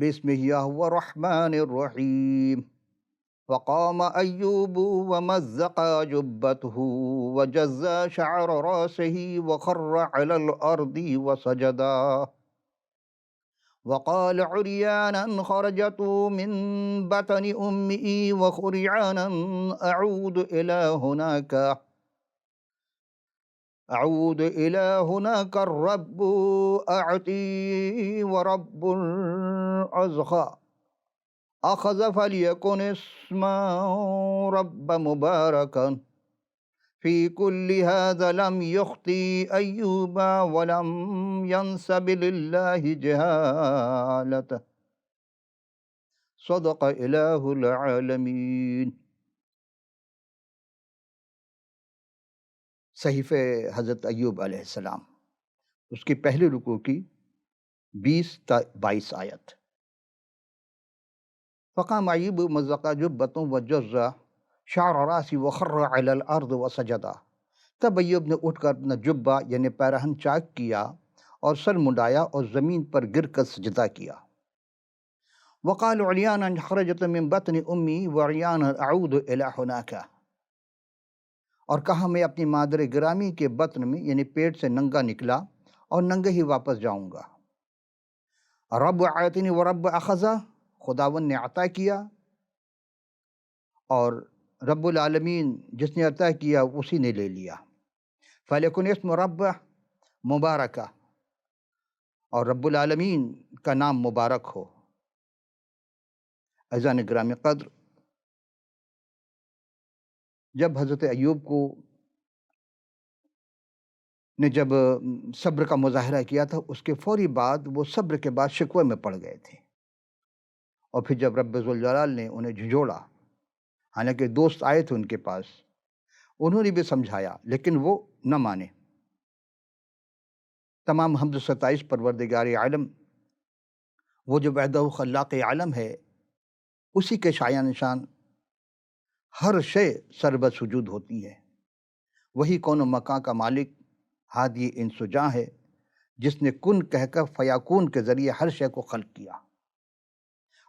بسم الله الرحمن الرحيم. فقام أيوب ومزق جبته وجز شعر رأسه وخر على الأرض وسجدا وقال عريانا خرجت من بطن أمي وخرعانا أعود إلى هناك الرب أعطي ورب الأزخى أخذ فليكن اسم رب مباركا في كل هذا لم يخطي أيوب ولم ينسب لله جهالته صدق إله العالمین۔ صحیفہ حضرت ایوب علیہ السلام، اس کی پہلی رکوع کی 20 تا 22 آیت۔ فقام ایوب مزق جبته وجز شعر رأسه وخر على الارض وسجدا۔ تب ایوب نے اٹھ کر اپنا جبہ یعنی پیراہن چاک کیا اور سر منڈایا اور زمین پر گر کر سجدہ کیا۔ وقال عریانا خرجت من بطن امی وعریانا اعود الى هناك، اور کہا میں اپنی مادر گرامی کے بطن میں یعنی پیٹ سے ننگا نکلا اور ننگے ہی واپس جاؤں گا۔ رب عاطنی و رب اخذا، خداوند نے عطا کیا اور رب العالمین جس نے عطا کیا اسی نے لے لیا۔ فلیکن اسم رب مبارکہ، اور رب العالمین کا نام مبارک ہو۔ عزیزان گرامی قدر، جب حضرت ایوب کو نے جب صبر کا مظاہرہ کیا تھا، اس کے فوری بعد وہ صبر کے بعد شکوے میں پڑ گئے تھے، اور پھر جب رب ذوالجلال نے انہیں جھنجھوڑا، حالانکہ دوست آئے تھے ان کے پاس، انہوں نے بھی سمجھایا لیکن وہ نہ مانے۔ تمام حمد و ستائش پروردگار عالم، وہ جو وحدہ خلاق عالم ہے، اسی کے شایان نشان ہر شے سربہ سجود ہوتی ہے۔ وہی کون و مکان کا مالک ہادی انس و جاں ہے، جس نے کن کہہ کر فیاکون کے ذریعے ہر شے کو خلق کیا،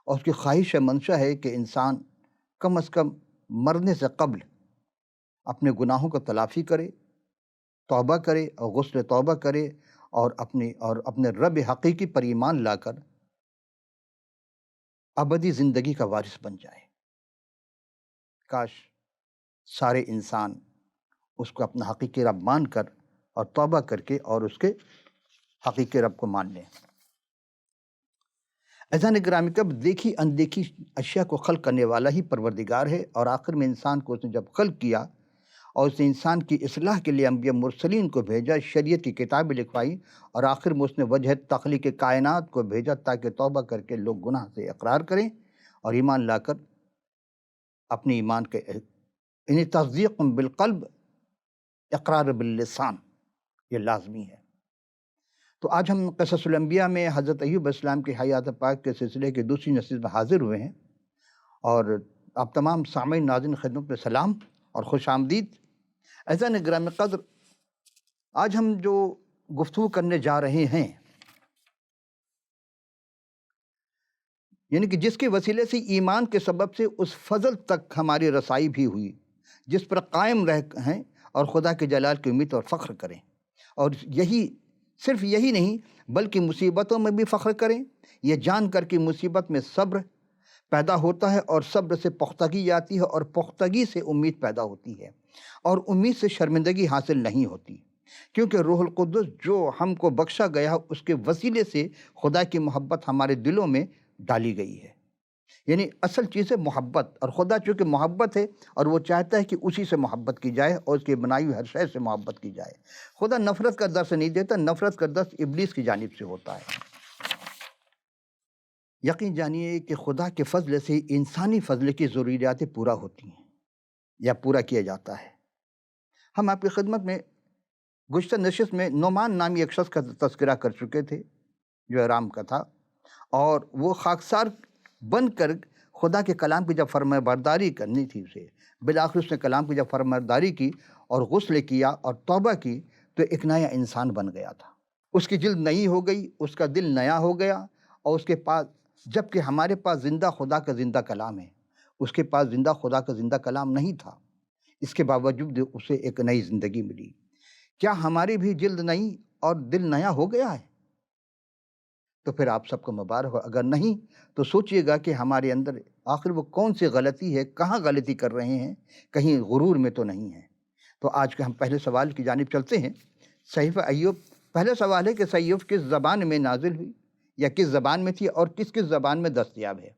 اور اس کی خواہش منشا ہے کہ انسان کم از کم مرنے سے قبل اپنے گناہوں کو تلافی کرے، توبہ کرے اور غسل توبہ کرے، اور اپنے رب حقیقی پر ایمان لا کر ابدی زندگی کا وارث بن جائے۔ کاش سارے انسان اس کو اپنا حقیقی رب مان کر اور توبہ کر کے اور اس کے حقیقی رب کو مان لیں۔ عزیزان گرامی، کب دیکھی اندیکھی اشیاء کو خلق کرنے والا ہی پروردگار ہے، اور آخر میں انسان کو اس نے جب خلق کیا اور اس نے انسان کی اصلاح کے لیے انبیاء مرسلین کو بھیجا، شریعت کی کتابیں لکھوائی، اور آخر میں اس نے وجہ تخلیق کائنات کو بھیجا تاکہ توبہ کر کے لوگ گناہ سے اقرار کریں اور ایمان لا کر اپنی ایمان کے یعنی تصدیق بالقلب، اقرار باللسان، یہ لازمی ہے۔ تو آج ہم قصص الانبیاء میں حضرت ایوب علیہ السلام کی حیات پاک کے سلسلے کی دوسری نشست میں حاضر ہوئے ہیں، اور آپ تمام سامعین ناظرین خدمت میں سلام اور خوش آمدید۔ عزیزان گرامی قدر، آج ہم جو گفتگو کرنے جا رہے ہیں، یعنی کہ جس کے وسیلے سے ایمان کے سبب سے اس فضل تک ہماری رسائی بھی ہوئی جس پر قائم ہیں اور خدا کے جلال کی امید اور فخر کریں، اور صرف یہی نہیں بلکہ مصیبتوں میں بھی فخر کریں، یہ جان کر کہ مصیبت میں صبر پیدا ہوتا ہے، اور صبر سے پختگی آتی ہے، اور پختگی سے امید پیدا ہوتی ہے، اور امید سے شرمندگی حاصل نہیں ہوتی، کیونکہ روح القدس جو ہم کو بخشا گیا اس کے وسیلے سے خدا کی محبت ہمارے دلوں میں ڈالی گئی ہے۔ یعنی اصل چیز ہے محبت، اور خدا چونکہ محبت ہے اور وہ چاہتا ہے کہ اسی سے محبت کی جائے اور اس کی بنائی ہوئی ہر شے سے محبت کی جائے۔ خدا نفرت کا درس نہیں دیتا، نفرت کا درس ابلیس کی جانب سے ہوتا ہے۔ یقین جانیے کہ خدا کے فضل سے انسانی فضل کی ضروریاتیں پورا ہوتی ہیں یا پورا کیا جاتا ہے۔ ہم آپ کی خدمت میں گزشتہ نشست میں نعمان نامی ایک شخص کا تذکرہ کر چکے تھے جو ارام کا تھا، اور وہ خاکسار بن کر خدا کے کلام کی جب فرمان برداری کرنی تھی اسے، بالآخر اس نے کلام کی جب فرمان برداری کی اور غسل کیا اور توبہ کی تو ایک نیا انسان بن گیا تھا۔ اس کی جلد نئی ہو گئی، اس کا دل نیا ہو گیا، اور اس کے پاس جبکہ ہمارے پاس زندہ خدا کا زندہ کلام ہے، اس کے پاس زندہ خدا کا زندہ کلام نہیں تھا، اس کے باوجود اسے ایک نئی زندگی ملی۔ کیا ہماری بھی جلد نئی اور دل نیا ہو گیا ہے؟ تو پھر آپ سب کو مبارک ہو۔ اگر نہیں تو سوچئے گا کہ ہمارے اندر آخر وہ کون سی غلطی ہے، کہاں غلطی کر رہے ہیں، کہیں غرور میں تو نہیں ہے۔ تو آج کے ہم پہلے سوال کی جانب چلتے ہیں۔ صحیفہ ایوب، پہلا سوال ہے کہ صحیفہ کس زبان میں نازل ہوئی یا کس زبان میں تھی اور کس کس زبان میں دستیاب ہے؟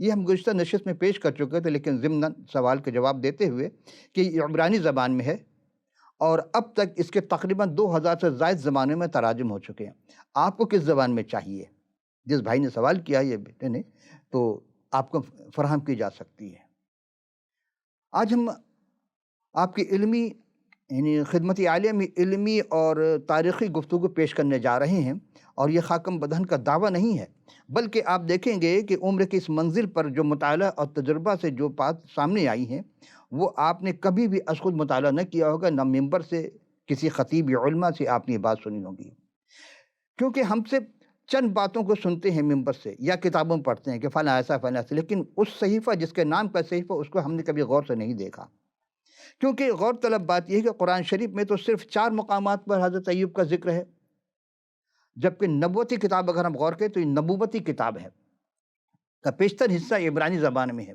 یہ ہم گزشتہ نشست میں پیش کر چکے تھے، لیکن ضمناً سوال کا جواب دیتے ہوئے کہ یہ عبرانی زبان میں ہے اور اب تک اس کے تقریباً 2000 سے زائد زبانوں میں تراجم ہو چکے ہیں۔ آپ کو کس زبان میں چاہیے؟ جس بھائی نے سوال کیا یہ بیٹے نے، تو آپ کو فراہم کی جا سکتی ہے۔ آج ہم آپ کی علمی یعنی خدمت عالیہ میں علمی اور تاریخی گفتگو پیش کرنے جا رہے ہیں، اور یہ خاکم بدہن کا دعویٰ نہیں ہے، بلکہ آپ دیکھیں گے کہ عمر کی اس منزل پر جو مطالعہ اور تجربہ سے جو بات سامنے آئی ہیں وہ آپ نے کبھی بھی از خود مطالعہ نہ کیا ہوگا، نہ ممبر سے کسی خطیب یا علماء سے آپ نے یہ بات سنی ہوگی، کیونکہ ہم سے چند باتوں کو سنتے ہیں ممبر سے یا کتابوں میں پڑھتے ہیں کہ فلاں ایسا فلاں ایسا، لیکن اس صحیفہ جس کے نام کا صحیفہ اس کو ہم نے کبھی غور سے نہیں دیکھا۔ کیونکہ غور طلب بات یہ ہے کہ قرآن شریف میں تو صرف 4 مقامات پر حضرت ایوب کا ذکر ہے، جبکہ نبوتی کتاب اگر ہم غور کریں تو یہ نبوتی کتاب ہے کا بیشتر حصہ عبرانی زبان میں ہے،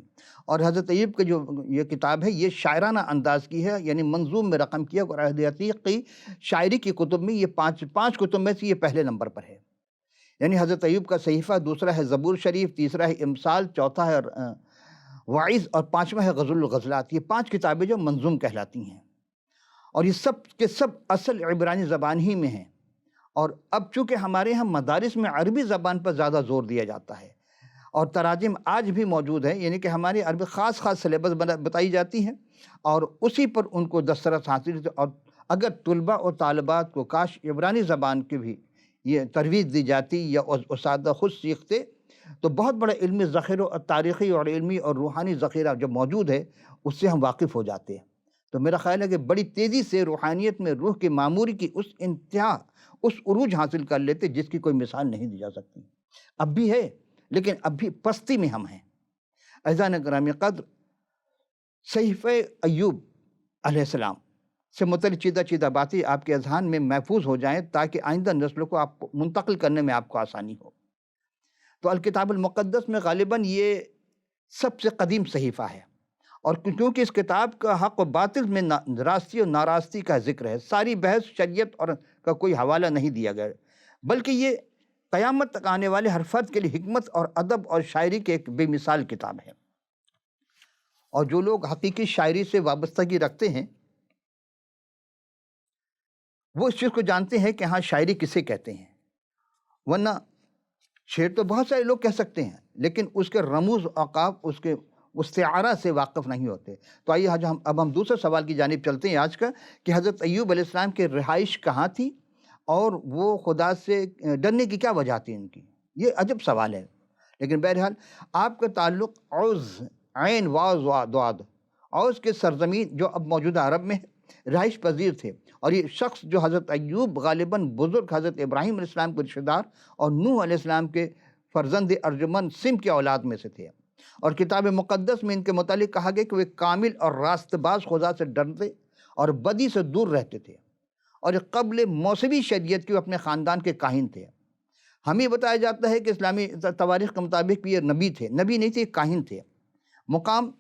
اور حضرت ایوب کی جو یہ کتاب ہے یہ شاعرانہ انداز کی ہے، یعنی منظوم میں رقم کیا، اور عہد عتیق کی شاعری کی کتب میں یہ پانچ کتب میں سے یہ پہلے نمبر پر ہے۔ یعنی حضرت ایوب کا صحیفہ، دوسرا ہے زبور شریف، تیسرا ہے امثال، چوتھا ہے وعظ، اور پانچواں ہے غزل الغزلات۔ یہ 5 کتابیں جو منظوم کہلاتی ہیں، اور یہ سب کے سب اصل عبرانی زبان ہی میں ہیں۔ اور اب چونکہ ہمارے ہاں مدارس میں عربی زبان پر زیادہ زور دیا جاتا ہے، اور تراجم آج بھی موجود ہیں، یعنی کہ ہماری عربی خاص سلیبس بتائی جاتی ہیں اور اسی پر ان کو دسترس حاصل ہے۔ اور اگر طلباء اور طالبات کو کاش عبرانی زبان کی بھی یہ ترویج دی جاتی یا اساتذہ خود سیکھتے تو بہت بڑا علمی ذخیرہ اور تاریخی اور علمی اور روحانی ذخیرہ جو موجود ہے اس سے ہم واقف ہو جاتے ہیں۔ تو میرا خیال ہے کہ بڑی تیزی سے روحانیت میں روح کی معموری کی اس انتہا، اس عروج حاصل کر لیتے جس کی کوئی مثال نہیں دی جا سکتی۔ اب بھی ہے، لیکن اب بھی پستی میں ہم ہیں۔ عزیزان گرامی قدر، صحیفہ ایوب علیہ السلام سے متعلق چیدہ باتیں آپ کے اذہان میں محفوظ ہو جائیں تاکہ آئندہ نسلوں کو آپ کو منتقل کرنے میں آپ کو آسانی ہو۔ تو الکتاب المقدس میں غالباً یہ سب سے قدیم صحیفہ ہے، اور کیونکہ اس کتاب کا حق و باطل میں راستی اور ناراستی کا ذکر ہے، ساری بحث شریعت اور کا کوئی حوالہ نہیں دیا گیا، بلکہ یہ قیامت تک آنے والے ہر فرد کے لیے حکمت اور ادب اور شاعری کی ایک بے مثال کتاب ہے۔ اور جو لوگ حقیقی شاعری سے وابستگی رکھتے ہیں وہ اس چیز کو جانتے ہیں کہ ہاں شاعری کسے کہتے ہیں، ورنہ شعر تو بہت سارے لوگ کہہ سکتے ہیں لیکن اس کے رموز اوقاف، اس کے استعارہ سے واقف نہیں ہوتے۔ تو آئیے اب ہم دوسرے سوال کی جانب چلتے ہیں آج کا، کہ حضرت ایوب علیہ السلام کی رہائش کہاں تھی اور وہ خدا سے ڈرنے کی کیا وجہ تھی ان کی؟ یہ عجب سوال ہے، لیکن بہرحال آپ کا تعلق عوز، عین واز ضاد، عوز کے سرزمین جو اب موجودہ عرب میں رہائش پذیر تھے، اور یہ شخص جو حضرت ایوب غالباً بزرگ حضرت ابراہیم علیہ السلام کے رشتہ دار اور نوح علیہ السلام کے فرزند ارجمند سم کی اولاد میں سے تھے، اور کتاب مقدس میں ان کے متعلق کہا گیا کہ وہ کامل اور راست باز خدا سے ڈرتے اور بدی سے دور رہتے تھے، اور قبل موسوی شریعت کے اپنے خاندان کے کاہن تھے۔ ہمیں بتایا جاتا ہے کہ اسلامی تواریخ کے مطابق یہ نبی تھے، نبی نہیں تھے، کاہن تھے۔ مقام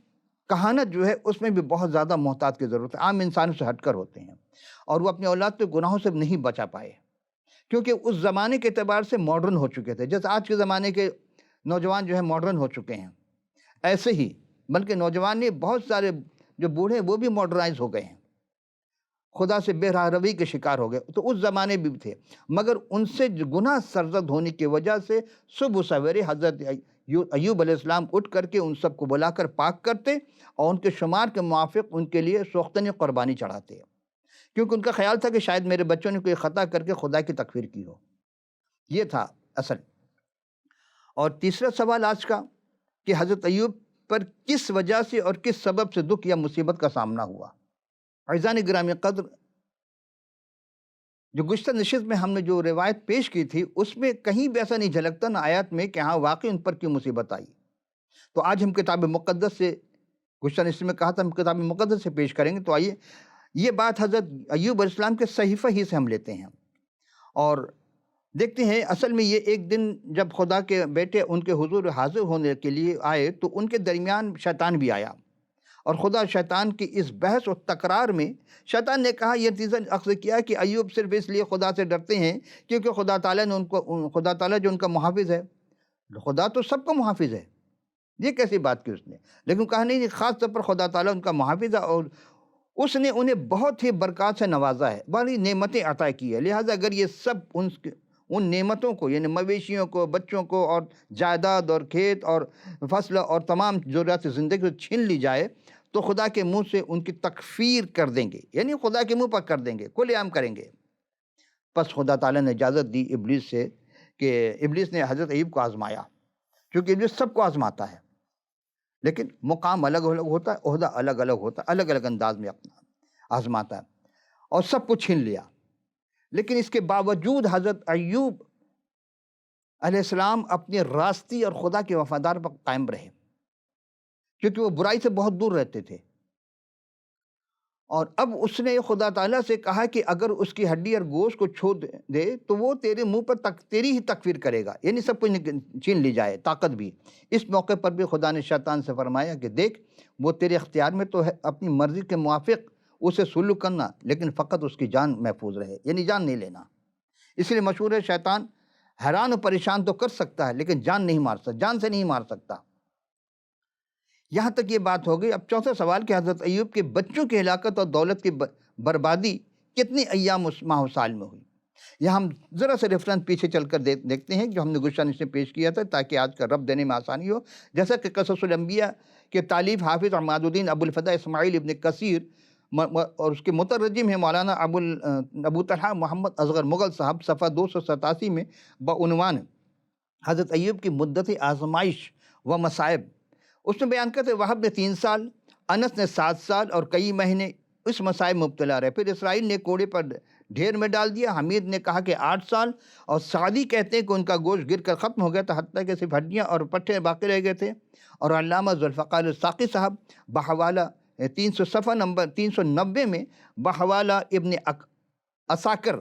کہانت جو ہے اس میں بھی بہت زیادہ محتاط کی ضرورت ہے، عام انسانوں سے ہٹ کر ہوتے ہیں، اور وہ اپنی اولاد کے گناہوں سے نہیں بچا پائے کیونکہ اس زمانے کے اعتبار سے ماڈرن ہو چکے تھے، جیسے آج کے زمانے کے نوجوان جو ہیں ماڈرن ہو چکے ہیں، ایسے ہی بلکہ نوجوان نے بہت سارے جو بوڑھے ہیں وہ بھی ماڈرنائز ہو گئے ہیں، خدا سے بے راہ روی کے شکار ہو گئے۔ تو اس زمانے بھی تھے، مگر ان سے گناہ سرزد ہونے کی وجہ سے صبح سویرے حضرت ایوب علیہ السلام اٹھ کر کے ان سب کو بلا کر پاک کرتے اور ان کے شمار کے موافق ان کے لیے سوختنی قربانی چڑھاتے، کیونکہ ان کا خیال تھا کہ شاید میرے بچوں نے کوئی خطا کر کے خدا کی تکفیر کی ہو۔ یہ تھا اصل۔ اور تیسرا سوال آج کا کہ حضرت ایوب پر کس وجہ سے اور کس سبب سے دکھ یا مصیبت کا سامنا ہوا؟ عزیزان گرامی قدر، جو گزشتہ نشست میں ہم نے جو روایت پیش کی تھی اس میں کہیں بھی ایسا نہیں جھلکتا نہ آیات میں کہ ہاں واقعی ان پر کیوں مصیبت آئی. تو آج ہم کتاب مقدس سے، گزشتہ نشست میں کہا تھا ہم کتاب مقدس سے پیش کریں گے، تو آئیے یہ بات حضرت ایوب علیہ السلام کے صحیفہ ہی سے ہم لیتے ہیں اور دیکھتے ہیں. اصل میں یہ ایک دن جب خدا کے بیٹے ان کے حضور حاضر ہونے کے لیے آئے تو ان کے درمیان شیطان بھی آیا، اور خدا شیطان کی اس بحث و تکرار میں شیطان نے کہا، یہ نتیجہ اخذ کیا کہ ایوب صرف اس لیے خدا سے ڈرتے ہیں کیونکہ خدا تعالیٰ نے خدا تعالیٰ جو ان کا محافظ ہے، خدا تو سب کا محافظ ہے. یہ کیسی بات کی اس نے؟ لیکن کہا نہیں، خاص طور پر خدا تعالیٰ ان کا محافظ ہے اور اس نے انہیں بہت ہی برکات سے نوازا ہے، بڑی نعمتیں عطا کی ہے. لہٰذا اگر یہ سب ان نعمتوں کو، یعنی مویشیوں کو، بچوں کو اور جائیداد اور کھیت اور فصل اور تمام ضروریات زندگی سے چھین لی جائے تو خدا کے منہ سے ان کی تکفیر کر دیں گے، یعنی خدا کے منہ پر کر دیں گے، کھلے عام کریں گے. پس خدا تعالیٰ نے اجازت دی ابلیس سے کہ ابلیس نے حضرت ایوب کو آزمایا، کیونکہ ابلیس سب کو آزماتا ہے لیکن مقام الگ الگ ہوتا ہے، عہدہ الگ الگ ہوتا ہے، الگ الگ انداز میں اپنا آزماتا ہے اور سب کو چھین لیا. لیکن اس کے باوجود حضرت ایوب علیہ السلام اپنی راستی اور خدا کے وفادار پر قائم رہے، کیونکہ وہ برائی سے بہت دور رہتے تھے. اور اب اس نے خدا تعالیٰ سے کہا کہ اگر اس کی ہڈی اور گوشت کو چھوڑ دے تو وہ تیرے منہ پر تیری ہی تکفیر کرے گا، یعنی سب کچھ چھین لی جائے، طاقت بھی. اس موقع پر بھی خدا نے شیطان سے فرمایا کہ دیکھ، وہ تیرے اختیار میں تو ہے اپنی مرضی کے موافق اسے سلوک کرنا، لیکن فقط اس کی جان محفوظ رہے، یعنی جان نہیں لینا. اس لیے مشہور ہے شیطان حیران و پریشان تو کر سکتا ہے لیکن جان نہیں مار سکتا، جان سے نہیں مار سکتا. یہاں تک یہ بات ہو گئی. اب چوتھا سوال کہ حضرت ایوب کے بچوں کی ہلاکت اور دولت کی بربادی کتنی ایام ماہ و سال میں ہوئی. یہاں ہم ذرا سے ریفرنس پیچھے چل کر دیکھتے ہیں جو ہم نے گزشتہ نشست میں پیش کیا تھا تاکہ آج کا ربط دینے میں آسانی ہو. جیسا کہ قصص الانبیاء کے تالیف حافظ عماد الدین ابو الفدا اسماعیل ابن کثیر اور اس کے مترجم ہیں مولانا ابو طلحہ محمد اصغر مغل صاحب، صفحہ 287 میں بعنوان حضرت ایوب کی مدت آزمائش و مصائب اس میں بیان کرتے وہب نے 3 سال، انس نے 7 سال اور کئی مہینے اس مصائب میں مبتلا رہے. پھر اسرائیل نے کوڑے پر ڈھیر میں ڈال دیا. حمید نے کہا کہ 8 سال اور سعدی کہتے ہیں کہ ان کا گوشت گر کر ختم ہو گیا تھا، حتیٰ کہ صرف ہڈیاں اور پٹھے باقی رہ گئے تھے. اور علامہ ذوالفقار الساقی صاحب بحوالہ 300 صفحہ نمبر 390 میں بحوالہ ابن اساکر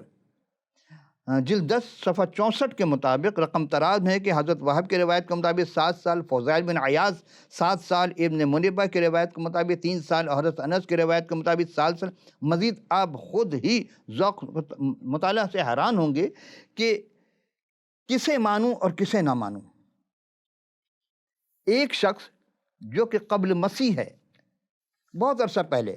جلد 10 صفحہ 64 کے مطابق رقم تراز ہے کہ حضرت وہب کی روایت کے مطابق 7 سال، فضیل بن عیاض 7 سال، ابن منبہ کی روایت کے مطابق 3 سال اور حضرت انس کی روایت کے مطابق 7 سال. مزید آپ خود ہی ذوق مطالعہ سے حیران ہوں گے کہ کسے مانوں اور کسے نہ مانوں. ایک شخص جو کہ قبل مسیح ہے، بہت عرصہ پہلے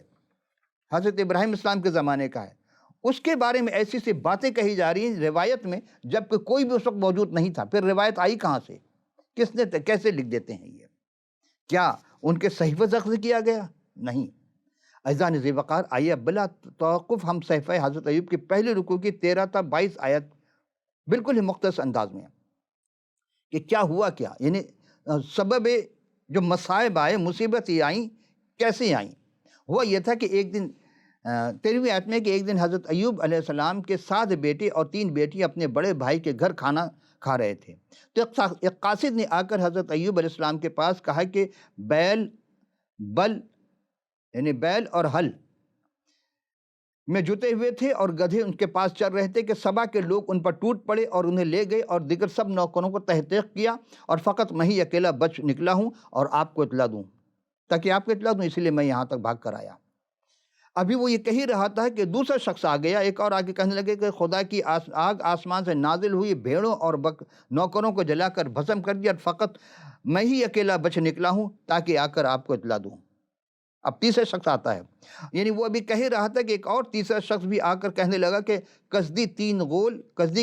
حضرت ابراہیم اسلام کے زمانے کا ہے، اس کے بارے میں ایسی سی باتیں کہی جا رہی ہیں روایت میں جبکہ کوئی بھی اس وقت موجود نہیں تھا. پھر روایت آئی کہاں سے؟ کس نے کیسے لکھ دیتے ہیں؟ یہ کیا ان کے صحیفہ ذکر کیا گیا؟ نہیں. اعزان ذی وقار، آئیے بلا توقف ہم صحیفہ حضرت ایوب کی پہلی رکوع کی 13 تا 22 آیت بالکل ہی مختصر انداز میں کہ کیا ہوا، کیا یعنی سبب جو مصائب آئے، مصیبتیں آئیں، کیسے آئیں. ہوا یہ تھا کہ ایک دن 13ویں آیت میں کہ ایک دن حضرت ایوب علیہ السلام کے 7 بیٹے اور 3 بیٹی اپنے بڑے بھائی کے گھر کھانا کھا رہے تھے. تو ایک قاصد نے آ کر حضرت ایوب علیہ السلام کے پاس کہا کہ بیل اور ہل میں جتے ہوئے تھے اور گدھے ان کے پاس چل رہے تھے کہ سبا کے لوگ ان پر ٹوٹ پڑے اور انہیں لے گئے اور دیگر سب نوکروں کو تحقیق کیا اور فقط میں ہی اکیلا بچ نکلا ہوں اور آپ کو اطلاع دوں، تاکہ آپ کو اطلاع دوں، اس لیے میں یہاں تک بھاگ کر آیا. ابھی وہ یہ کہی رہا تھا کہ دوسرا شخص آ گیا، ایک اور آگے کہنے لگے کہ خدا کی آگ آسمان سے نازل ہوئی، بھیڑوں اور نوکروں کو جلا کر بھسم کر دیا، فقط میں ہی اکیلا بچ نکلا ہوں تاکہ آ کر آپ کو اطلاع دوں. اب تیسرا شخص آتا ہے، یعنی وہ ابھی کہہ رہا تھا کہ ایک اور تیسرا شخص بھی آ کر کہنے لگا کہ کسدی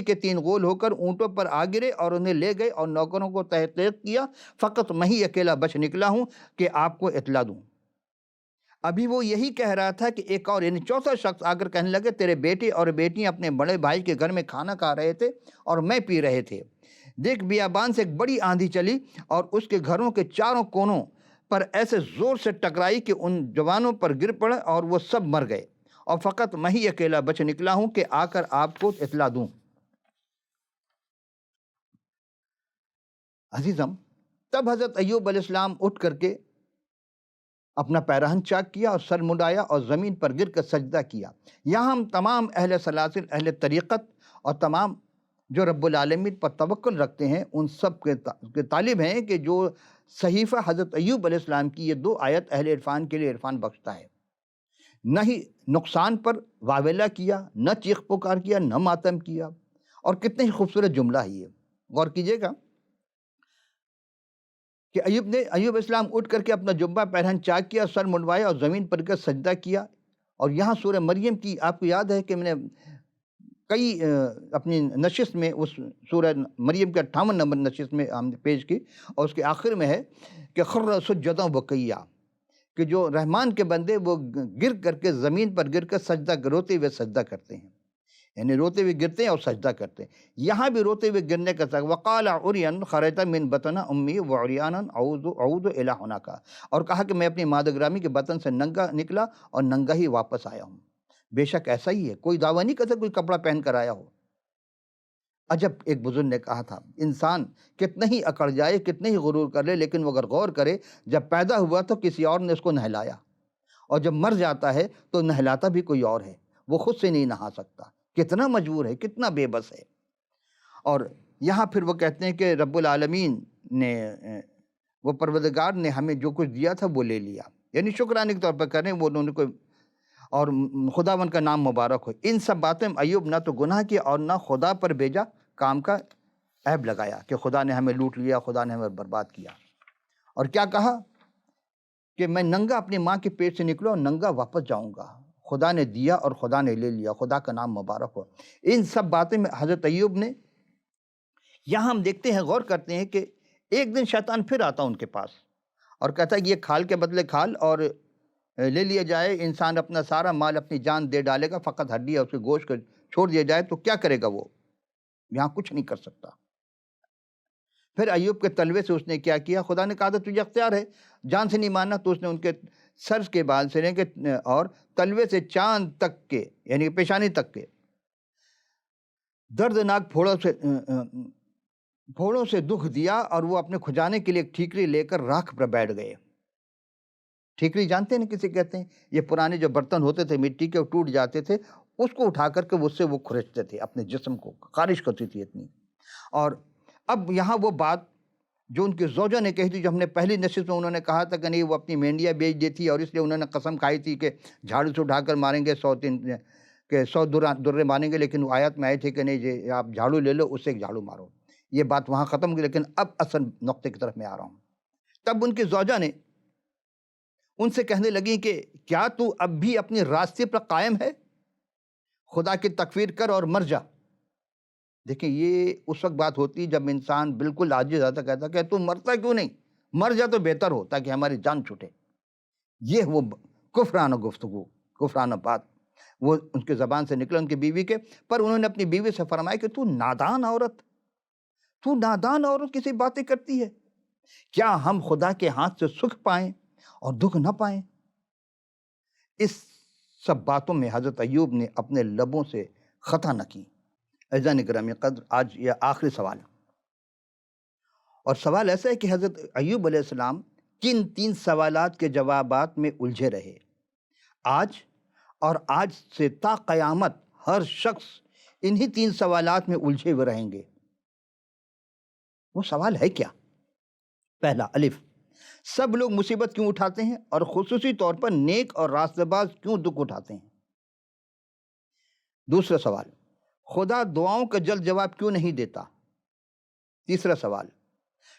کے 3 غول ہو کر اونٹوں پر آ گرے اور انہیں لے گئے اور نوکروں کو تحقیق کیا، فقط میں ہی اکیلا بچ نکلا ہوں کہ آپ کو اطلاع دوں. ابھی وہ یہی کہہ رہا تھا کہ ایک اور یعنی چوتھا شخص آ کر کہنے لگے تیرے بیٹے اور بیٹیاں اپنے بڑے بھائی کے گھر میں کھانا کھا رہے تھے اور میں پی رہے تھے. دیکھ بیابان سے ایک بڑی آندھی چلی اور اس کے گھروں کے چاروں کونوں پر ایسے زور سے ٹکرائی کہ ان جوانوں پر گر پڑے اور وہ سب مر گئے اور فقط میں ہی اکیلا بچ نکلا ہوں کہ آ کر آپ کو اطلاع دوں۔ عزیزم، تب حضرت ایوب علیہ السلام اٹھ کر کے اپنا پیراہن چاک کیا اور سر منڈایا اور زمین پر گر کر سجدہ کیا۔ یہاں ہم تمام اہل سلاسل، اہل طریقت اور تمام جو رب العالمین پر توکل رکھتے ہیں ان سب کے طالب ہیں کہ جو صحیفہ حضرت ایوب علیہ السلام کی یہ 2 آیت اہل عرفان کے لیے عرفان بخشتا ہے۔ نہ ہی نقصان پر واویلا کیا، نہ چیخ پکار کیا، نہ ماتم کیا، اور کتنے ہی خوبصورت جملہ ہے یہ۔ غور کیجئے گا کہ ایوب علیہ السلام اٹھ کر کے اپنا جبہ پیرہن چاک کیا، سر منڈوایا اور زمین پر گر سجدہ کیا۔ اور یہاں سورہ مریم کی آپ کو یاد ہے کہ میں نے کئی اپنی نشست میں اس سورہ مریم کے 58 نمبر نشست میں ہم نے پیش کی، اور اس کے آخر میں ہے کہ خر سجدا وبکیا، کہ جو رحمان کے بندے وہ گر کر کے زمین پر گر کر سجدہ، روتے ہوئے سجدہ کرتے ہیں، یعنی روتے ہوئے گرتے ہیں اور سجدہ کرتے ہیں۔ یہاں بھی روتے ہوئے گرنے کا ساتھ وقال عریان خرجت من بطن امی وعریانا اعود الی ہناک، اور کہا کہ میں اپنی مادر گرامی کے بطن سے ننگا نکلا اور ننگا ہی واپس آیا ہوں۔ بے شک ایسا ہی ہے، کوئی دعویٰ نہیں کرتا کوئی کپڑا پہن کر آیا ہو۔ عجب، ایک بزرگ نے کہا تھا، انسان کتنے ہی اکڑ جائے، کتنے ہی غرور کر لے، لیکن وہ اگر غور کرے جب پیدا ہوا تو کسی اور نے اس کو نہلایا، اور جب مر جاتا ہے تو نہلاتا بھی کوئی اور ہے، وہ خود سے نہیں نہا سکتا۔ کتنا مجبور ہے، کتنا بے بس ہے۔ اور یہاں پھر وہ کہتے ہیں کہ رب العالمین نے، وہ پروردگار نے ہمیں جو کچھ دیا تھا وہ لے لیا، یعنی شکرانے کے طور پر کریں وہ انہوں نے کوئی، اور خداوند کا نام مبارک ہو۔ ان سب باتیں ایوب نہ تو گناہ کیا اور نہ خدا پر بھیجا کام کا عیب لگایا کہ خدا نے ہمیں لوٹ لیا، خدا نے ہمیں برباد کیا۔ اور کیا کہا کہ میں ننگا اپنی ماں کے پیٹ سے نکلا اور ننگا واپس جاؤں گا، خدا نے دیا اور خدا نے لے لیا، خدا کا نام مبارک ہو۔ ان سب باتیں میں حضرت ایوب نے، یہاں ہم دیکھتے ہیں، غور کرتے ہیں کہ ایک دن شیطان پھر آتا ان کے پاس اور کہتا ہے کہ یہ کھال کے بدلے کھال اور لے لیا جائے، انسان اپنا سارا مال، اپنی جان دے ڈالے گا، فقط ہڈی اور اس کے گوشت کو چھوڑ دیا جائے تو کیا کرے گا وہ؟ یہاں کچھ نہیں کر سکتا۔ پھر ایوب کے تلوے سے اس نے کیا کیا؟ خدا نے کہا تھا تجھے اختیار ہے، جان سے نہیں ماننا، تو اس نے ان کے سر کے بال سے لے کے اور تلوے سے چاند تک کے، یعنی پیشانی تک کے دردناک پھوڑوں سے دکھ دیا، اور وہ اپنے کھجانے کے لیے ایک ٹھیکری لے کر راکھ پر بیٹھ گئے۔ ٹھیکری جانتے ہیں نا کسی کہتے ہیں؟ یہ پرانے جو برتن ہوتے تھے مٹی کے، ٹوٹ جاتے تھے، اس کو اٹھا کر کے اس سے وہ کھرچتے تھے، اپنے جسم کو خارش کرتی تھی اتنی۔ اور اب یہاں وہ بات جو ان کی زوجہ نے کہی تھی، جو ہم نے پہلی نشست میں انہوں نے کہا تھا کہ نہیں وہ اپنی مینڈیاں بیچ دیتی اور اس لیے انہوں نے قسم کھائی تھی کہ جھاڑو سے اٹھا کر ماریں گے 100 درے ماریں گے، لیکن وہ آیت میں آئے تھے کہ نہیں جی آپ جھاڑو لے لو، اس سے ایک جھاڑو مارو۔ یہ بات وہاں ختم ہوئی، لیکن اب اصل نقطے کی طرف میں آ رہا ہوں۔ تب ان کی زوجہ نے ان سے کہنے لگیں کہ کیا تو اب بھی اپنی راستے پر قائم ہے؟ خدا کی تکفیر کر اور مر جا۔ دیکھیں یہ اس وقت بات ہوتی ہے جب انسان بالکل عاجز آتا کہتا کہ تو مرتا کیوں نہیں؟ مر جا تو بہتر ہو تاکہ ہماری جان چھوٹے۔ یہ وہ کفرانہ گفتگو، کفرانہ بات وہ ان کے زبان سے نکلا ان کی بیوی کے، پر انہوں نے اپنی بیوی سے فرمایا کہ تو نادان عورت کسی باتیں کرتی ہے؟ کیا ہم خدا کے ہاتھ سے سکھ پائیں اور دکھ نہ پائیں؟ اس سب باتوں میں حضرت ایوب نے اپنے لبوں سے خطا نہ کی۔ عزیزان گرامی قدر، آج یہ آخری سوال، اور سوال ایسا ہے کہ حضرت ایوب علیہ السلام کن 3 سوالات کے جوابات میں الجھے رہے؟ آج سے تا قیامت ہر شخص انہی 3 سوالات میں الجھے ہوئے رہیں گے۔ وہ سوال ہے کیا؟ پہلا، الف، سب لوگ مصیبت کیوں اٹھاتے ہیں اور خصوصی طور پر نیک اور راستہ باز کیوں دکھ اٹھاتے ہیں؟ دوسرا سوال، خدا دعاؤں کا جلد جواب کیوں نہیں دیتا؟ تیسرا سوال،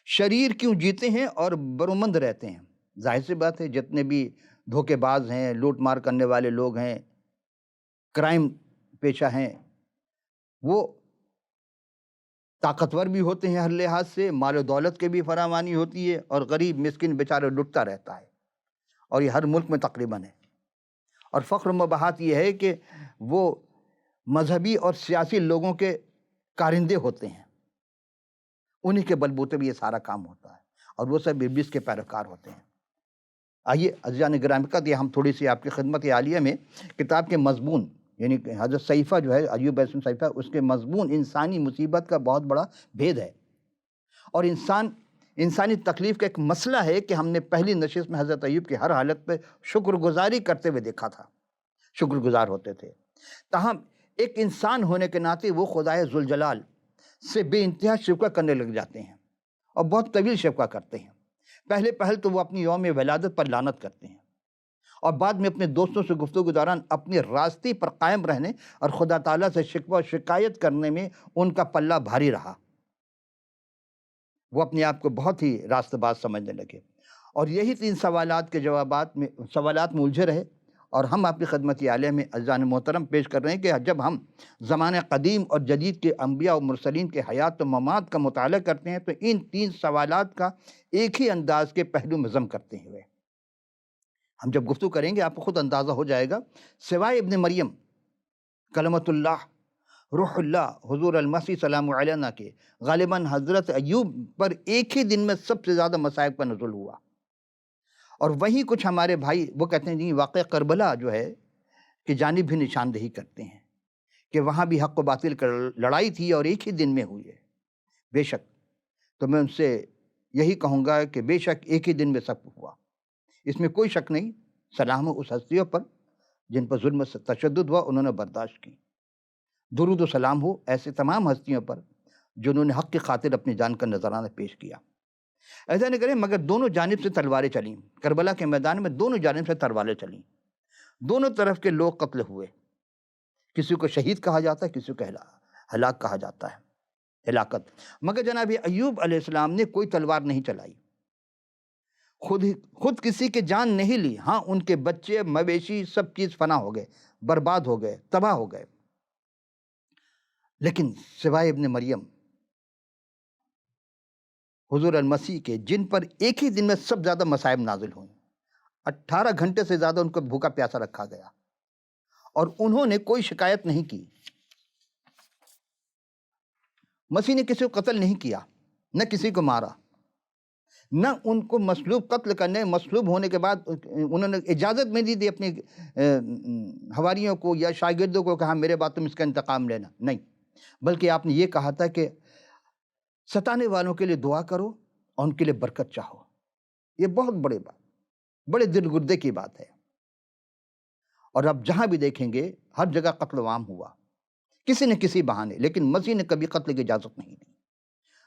شریر کیوں جیتے ہیں اور برومند رہتے ہیں؟ ظاہر سی بات ہے جتنے بھی دھوکے باز ہیں، لوٹ مار کرنے والے لوگ ہیں، کرائم پیشہ ہیں، وہ طاقتور بھی ہوتے ہیں ہر لحاظ سے، مال و دولت کے بھی فراوانی ہوتی ہے، اور غریب مسکین بیچارہ لٹتا رہتا ہے، اور یہ ہر ملک میں تقریباً ہے۔ اور فخر و مباحت یہ ہے کہ وہ مذہبی اور سیاسی لوگوں کے کارندے ہوتے ہیں، انہی کے بلبوتے بھی یہ سارا کام ہوتا ہے، اور وہ سب ابلیس کے پیروکار ہوتے ہیں۔ آئیے عزیزان گرامی، یہ ہم تھوڑی سی آپ کی خدمت عالیہ میں کتاب کے مضمون، یعنی کہ حضرت صحیفہ جو ہے ایوب علیہ السلام صحیفہ، اس کے مضمون انسانی مصیبت کا بہت بڑا بھید ہے، اور انسانی تکلیف کا ایک مسئلہ ہے کہ ہم نے پہلی نشست میں حضرت ایوب کی ہر حالت پہ شکر گزاری کرتے ہوئے دیکھا تھا، شکر گزار ہوتے تھے۔ تاہم ایک انسان ہونے کے ناطے وہ خدائے ذوالجلال سے بے انتہا شکوہ کرنے لگ جاتے ہیں، اور بہت طویل شکوہ کرتے ہیں۔ پہل تو وہ اپنی یوم ولادت پر لعنت کرتے ہیں، اور بعد میں اپنے دوستوں سے گفتگو کے دوران اپنی راستی پر قائم رہنے اور خدا تعالیٰ سے شکوہ و شکایت کرنے میں ان کا پلہ بھاری رہا۔ وہ اپنے آپ کو بہت ہی راست باز سمجھنے لگے، اور یہی 3 سوالات کے سوالات میں الجھے رہے۔ اور ہم آپ کی خدمت عالیہ میں عزیزان محترم پیش کر رہے ہیں کہ جب ہم زمانہ قدیم اور جدید کے انبیاء و مرسلین کے حیات و ممات کا مطالعہ کرتے ہیں تو ان 3 سوالات کا ایک ہی انداز کے پہلو میں ضم کرتے ہوئے ہم جب گفتگو کریں گے آپ کو خود اندازہ ہو جائے گا، سوائے ابن مریم کلمۃ اللہ روح اللہ حضور المسیح سلام علینا کے، غالباً حضرت ایوب پر ایک ہی دن میں سب سے زیادہ مصائب کا نزول ہوا۔ اور وہیں کچھ ہمارے بھائی وہ کہتے ہیں جی واقعہ کربلا جو ہے کہ جانب بھی نشاندہی کرتے ہیں کہ وہاں بھی حق و باطل کا لڑائی تھی اور ایک ہی دن میں ہوئی ہے۔ بے شک، تو میں ان سے یہی کہوں گا کہ بے شک ایک ہی دن میں سب ہوا، اس میں کوئی شک نہیں۔ سلام ہو اس ہستیوں پر جن پر ظلم سے تشدد ہوا، انہوں نے برداشت کی۔ درود و سلام ہو ایسے تمام ہستیوں پر جنہوں نے حق کی خاطر اپنی جان کا نذرانہ پیش کیا۔ ایسا نہیں کریں، مگر دونوں جانب سے تلواریں چلیں، کربلا کے میدان میں دونوں جانب سے تلواریں چلیں، دونوں طرف کے لوگ قتل ہوئے، کسی کو شہید کہا جاتا ہے، کسی کو ہلاک کہا جاتا ہے، ہلاکت۔ مگر جناب ایوب علیہ السلام نے کوئی تلوار نہیں چلائی، خود کسی کے جان نہیں لی، ہاں ان کے بچے مویشی سب چیز فنا ہو گئے، برباد ہو گئے، تباہ ہو گئے، لیکن سوائے ابن مریم حضور المسیح کے، جن پر ایک ہی دن میں سب زیادہ مصائب نازل ہوئے، 18 گھنٹے سے زیادہ ان کو بھوکا پیاسا رکھا گیا، اور انہوں نے کوئی شکایت نہیں کی۔ مسیح نے کسی کو قتل نہیں کیا، نہ کسی کو مارا، نہ ان کو مصلوب قتل کرنے، مصلوب ہونے کے بعد انہوں نے اجازت میں نہیں دی اپنے حواریوں کو یا شاگردوں کو کہ ہاں میرے بعد تم اس کا انتقام لینا، نہیں، بلکہ آپ نے یہ کہا تھا کہ ستانے والوں کے لیے دعا کرو اور ان کے لیے برکت چاہو۔ یہ بہت بڑے دل گردے کی بات ہے، اور اب جہاں بھی دیکھیں گے ہر جگہ قتل عام ہوا کسی نہ کسی بہانے، لیکن مسیح نے کبھی قتل کی اجازت نہیں دی،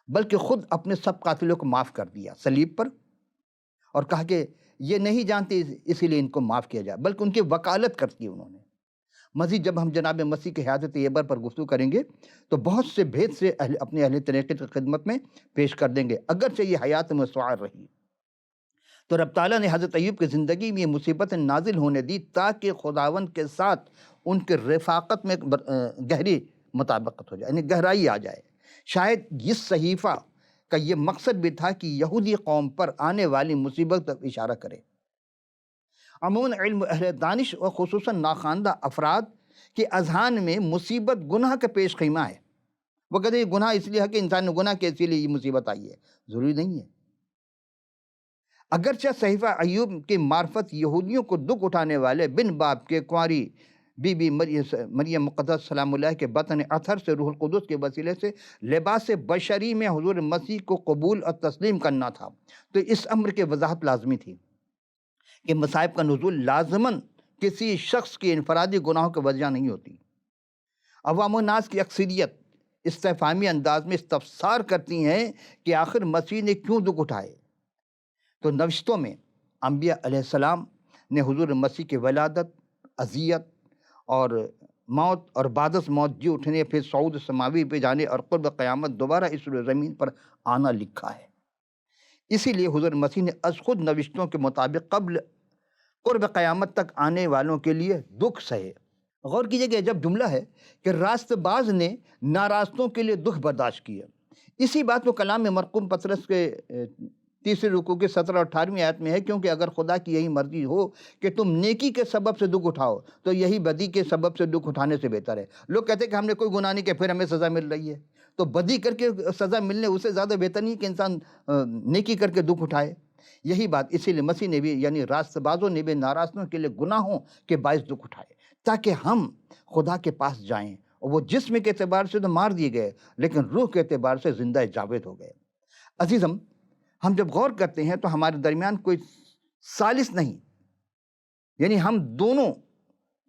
بلکہ خود اپنے سب قاتلوں کو معاف کر دیا صلیب پر، اور کہا کہ یہ نہیں جانتے اسی لیے ان کو معاف کیا جائے، بلکہ ان کی وکالت کرتی انہوں نے۔ مزید جب ہم جناب مسیح کے حیات طیبہ پر گفتگو کریں گے تو بہت سے بھید سے اپنے اہل طریقے کی خدمت میں پیش کر دیں گے، اگرچہ یہ حیات مستعار رہی۔ تو رب تعالیٰ نے حضرت ایوب کی زندگی میں یہ مصیبت نازل ہونے دی تاکہ خداوند کے ساتھ ان کے رفاقت میں گہری مطابقت ہو جائے، یعنی گہرائی آ جائے۔ شاید اس صحیفہ کا یہ مقصد بھی تھا کہ یہودی قوم پر آنے والی مصیبت پر اشارہ کرے۔ عموماً علم اہل دانش اور خصوصاً ناخواندہ افراد کے اذہان میں مصیبت گناہ کا پیش خیمہ ہے۔ وہ کہتے ہیں گناہ اس لیے ہے کہ انسان نے گناہ کیا، اسی لیے یہ مصیبت آئی ہے، ضروری نہیں ہے۔ اگرچہ صحیفہ ایوب کی معرفت یہودیوں کو دکھ اٹھانے والے بن باپ کے کنواری بی بی مریم مقدس سلام اللہ کے بطن اطہر سے روح القدس کے وسیلے سے لباس بشری میں حضور مسیح کو قبول اور تسلیم کرنا تھا، تو اس امر کی وضاحت لازمی تھی کہ مصائب کا نزول لازماً کسی شخص کی انفرادی گناہوں کی وجہ نہیں ہوتی۔ عوام الناس کی اکثریت استفہامی انداز میں استفسار کرتی ہیں کہ آخر مسیح نے کیوں دکھ اٹھائے، تو نوشتوں میں انبیاء علیہ السلام نے حضور مسیح کی ولادت، اذیت اور موت اور بعد از موت جی اٹھنے، پھر صعود سماوی پہ جانے اور قرب قیامت دوبارہ اس روئے زمین پر آنا لکھا ہے۔ اسی لیے حضور مسیح نے از خود نوشتوں کے مطابق قبل قرب قیامت تک آنے والوں کے لیے دکھ سہے۔ غور کیجئے کہ جب جملہ ہے کہ راست باز نے ناراستوں کے لیے دکھ برداشت کیا، اسی بات کو کلام میں مرقوم پطرس کے 3 رکوع کے 17 اور 18ویں آیت میں ہے، کیونکہ اگر خدا کی یہی مرضی ہو کہ تم نیکی کے سبب سے دکھ اٹھاؤ تو یہی بدی کے سبب سے دکھ اٹھانے سے بہتر ہے۔ لوگ کہتے ہیں کہ ہم نے کوئی گناہ نہیں کیا پھر ہمیں سزا مل رہی ہے، تو بدی کر کے سزا ملنے اس سے زیادہ بہتر نہیں کہ انسان نیکی کر کے دکھ اٹھائے۔ یہی بات اسی لیے مسیح نے بھی یعنی راست بازوں نے بھی ناراستوں کے لیے گناہوں کے باعث دکھ اٹھائے تاکہ ہم خدا کے پاس جائیں، اور وہ جسم کے اعتبار سے تو مار دیے گئے لیکن روح کے اعتبار سے زندہ جاوید ہو گئے۔ عزیزم، ہم جب غور کرتے ہیں تو ہمارے درمیان کوئی ثالث نہیں، یعنی ہم دونوں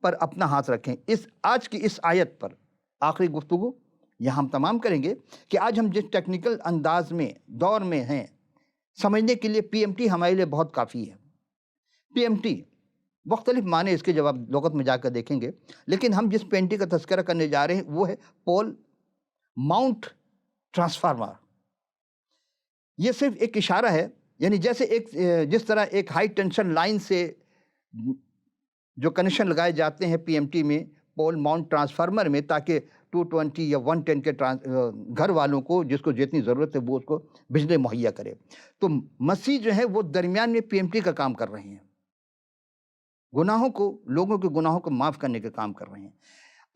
پر اپنا ہاتھ رکھیں۔ آج کی اس آیت پر آخری گفتگو یہاں ہم تمام کریں گے کہ آج ہم جس ٹیکنیکل انداز میں دور میں ہیں، سمجھنے کے لیے پی ایم ٹی ہمارے لیے بہت کافی ہے۔ پی ایم ٹی مختلف معنی اس کے جواب لغت میں جا کر دیکھیں گے، لیکن ہم جس پی ایم ٹی کا تذکرہ کرنے جا رہے ہیں وہ ہے پول ماؤنٹ ٹرانسفارمر۔ یہ صرف ایک اشارہ ہے، یعنی جیسے جس طرح ایک ہائی ٹینشن لائن سے جو کنیکشن لگائے جاتے ہیں پی ایم ٹی میں پول ماؤنٹ ٹرانسفارمر میں، تاکہ 220 یا 110 کے گھر والوں کو جس کو جتنی ضرورت ہے وہ اس کو بجلی مہیا کرے، تو مسیح جو ہے وہ درمیان میں پی ایم ٹی کا کام کر رہے ہیں، لوگوں کے گناہوں کو معاف کرنے کا کام کر رہے ہیں۔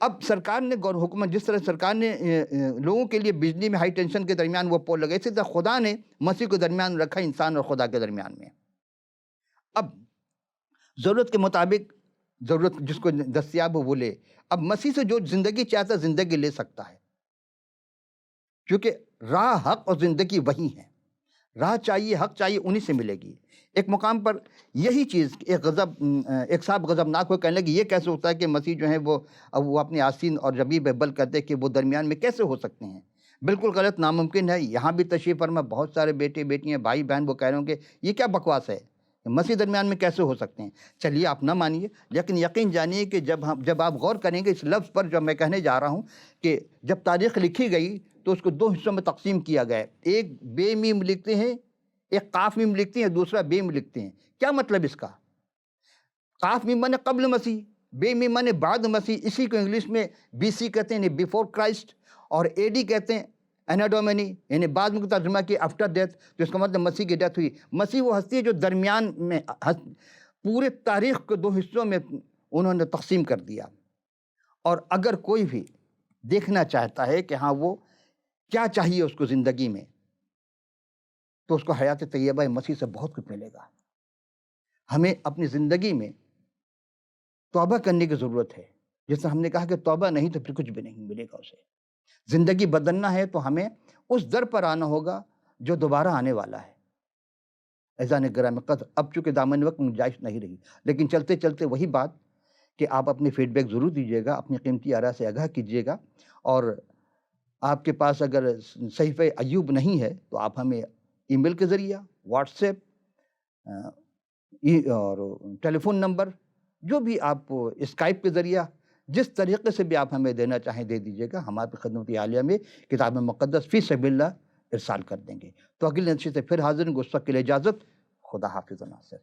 اب سرکار نے حکومت جس طرح سرکار نے لوگوں کے لیے بجلی میں ہائی ٹینشن کے درمیان وہ پول لگائے، اسی طرح خدا نے مسیح کو درمیان رکھا انسان اور خدا کے درمیان میں۔ اب ضرورت کے مطابق ضرورت جس کو دستیاب ہو وہ لے۔ اب مسیح سے جو زندگی چاہتا ہے زندگی لے سکتا ہے، کیونکہ راہ، حق اور زندگی وہی ہے۔ راہ چاہیے، حق چاہیے، انہی سے ملے گی۔ ایک مقام پر یہی چیز ایک صاحب غضبناک ہو کہنے لگے یہ کیسے ہوتا ہے کہ مسیح جو ہے وہ اپنے آسین اور ربیب بل کہتے ہیں کہ وہ درمیان میں کیسے ہو سکتے ہیں؟ بالکل غلط، ناممکن ہے۔ یہاں بھی تشریف فرما، بہت سارے بیٹے بیٹیاں بھائی بہن وہ کہہ رہے ہوں کہ یہ کیا بکواس ہے، مسیح درمیان میں کیسے ہو سکتے ہیں؟ چلیے آپ نہ مانیے، لیکن یقین جانیے کہ جب آپ غور کریں گے اس لفظ پر جو میں کہنے جا رہا ہوں، کہ جب تاریخ لکھی گئی تو اس کو دو حصوں میں تقسیم کیا گیا۔ ایک بے میم لکھتے ہیں، ایک قاف میم لکھتے ہیں، دوسرا بے میم لکھتے ہیں۔ کیا مطلب اس کا؟ قاف میم مانے قبل مسیح، بے میم مانے بعد مسیح۔ اسی کو انگلش میں بی سی کہتے ہیں، بیفور کرائسٹ، اور اے ڈی کہتے ہیں اینا ڈومینی، یعنی بعد میں ترجمہ کیا آفٹر ڈیتھ، تو اس کا مطلب مسیح کی ڈیتھ ہوئی۔ مسیح وہ ہستی ہے جو درمیان میں پورے تاریخ کو دو حصوں میں انہوں نے تقسیم کر دیا۔ اور اگر کوئی بھی دیکھنا چاہتا ہے کہ ہاں وہ کیا چاہیے اس کو زندگی میں، تو اس کو حیات طیبہ مسیح سے بہت کچھ ملے گا۔ ہمیں اپنی زندگی میں توبہ کرنے کی ضرورت ہے۔ جس طرح ہم نے کہا کہ توبہ نہیں تو پھر کچھ بھی نہیں ملے گا اسے۔ زندگی بدلنا ہے تو ہمیں اس در پر آنا ہوگا جو دوبارہ آنے والا ہے۔ اذان گرامی قدر، اب چونکہ دامن وقت گنجائش نہیں رہی، لیکن چلتے چلتے وہی بات کہ آپ اپنی فیڈ بیک ضرور دیجیے گا، اپنی قیمتی آراء سے آگاہ کیجیے گا، اور آپ کے پاس اگر صحیفہ ایوب نہیں ہے تو آپ ہمیں ای میل کے ذریعہ، واٹس ایپ اور ٹیلی فون نمبر، جو بھی آپ اسکائپ کے ذریعہ، جس طریقے سے بھی آپ ہمیں دینا چاہیں دے دیجیے گا۔ ہم آپ کی خدمت عالیہ میں کتاب مقدس فی سبیل اللہ ارسال کر دیں گے۔ تو اگلی نشست سے پھر حاضر ہوں، اس وقت کے لیے اجازت، خدا حافظ و ناصر۔